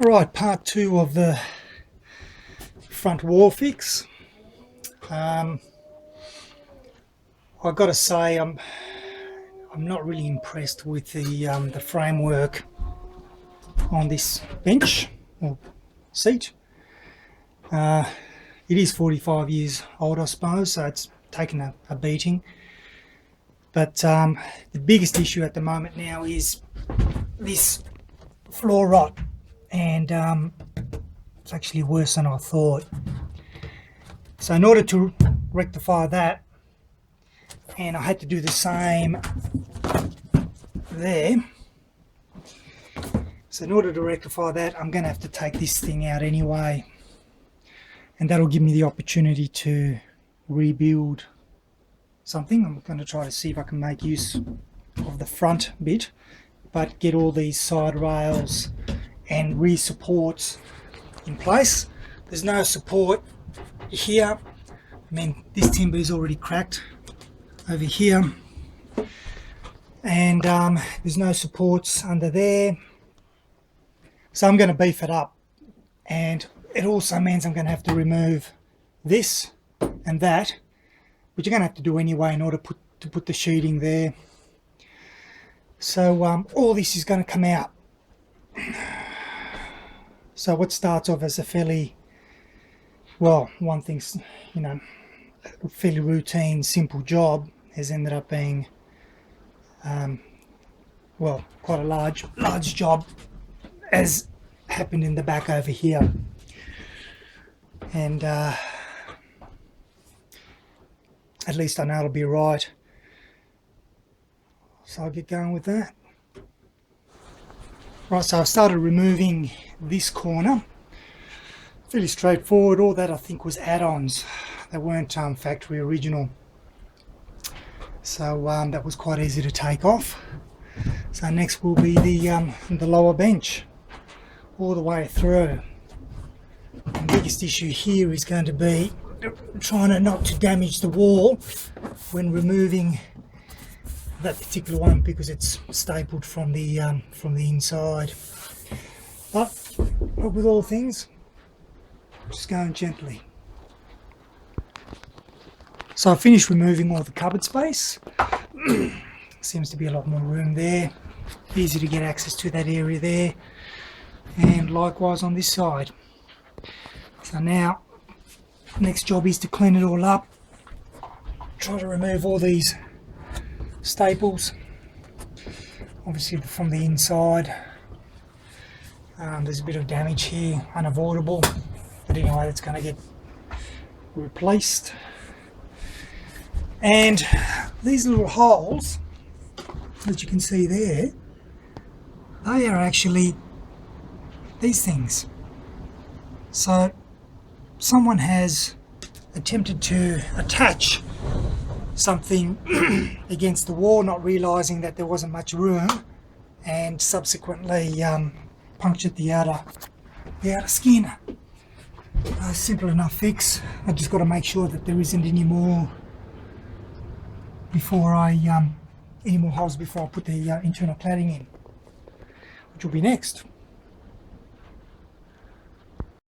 Right, part two of the front wall fix. I've got to say I'm not really impressed with the framework on this bench or seat. It is 45 years old, I suppose, so it's taken a beating. But the biggest issue at the moment now is this floor rot, and it's actually worse than I thought. So in order to rectify that, and I had to do the same there, so in order to rectify that, I'm going to have to take this thing out anyway, and that'll give me the opportunity to rebuild something. I'm going to try to see if I can make use of the front bit, but get all these side rails and rear supports in place. There's no support here. I mean, this timber is already cracked over here, and there's no supports under there, so I'm going to beef it up, and it also means I'm going to have to remove this and that, which you're going to have to do anyway in order to put the sheeting there. So all this is going to come out. So what starts off as a fairly, well, one thing's, you know, a fairly routine, simple job has ended up being, well, quite a large job, as happened in the back over here. And at least I know it'll be right. So I'll get going with that. Right, so I've started removing this corner. Fairly straightforward. All that I think was add-ons. They weren't factory original. So that was quite easy to take off. So next will be the lower bench, all the way through. The biggest issue here is going to be trying not to damage the wall when removing that particular one, because it's stapled from the inside. But with all things, just going gently. So I finished removing all the cupboard space. Seems to be a lot more room there. Easy to get access to that area there, and likewise on this side. So now, next job is to clean it all up. Try to remove all these staples, obviously from the inside. There's a bit of damage here, unavoidable, but anyway, that's going to get replaced. And these little holes that you can see there, they are actually these things. So someone has attempted to attach something against the wall, not realizing that there wasn't much room, and subsequently punctured the outer skin. Simple enough fix. I just got to make sure that there isn't any more before any more holes before I put the internal cladding in, which will be next.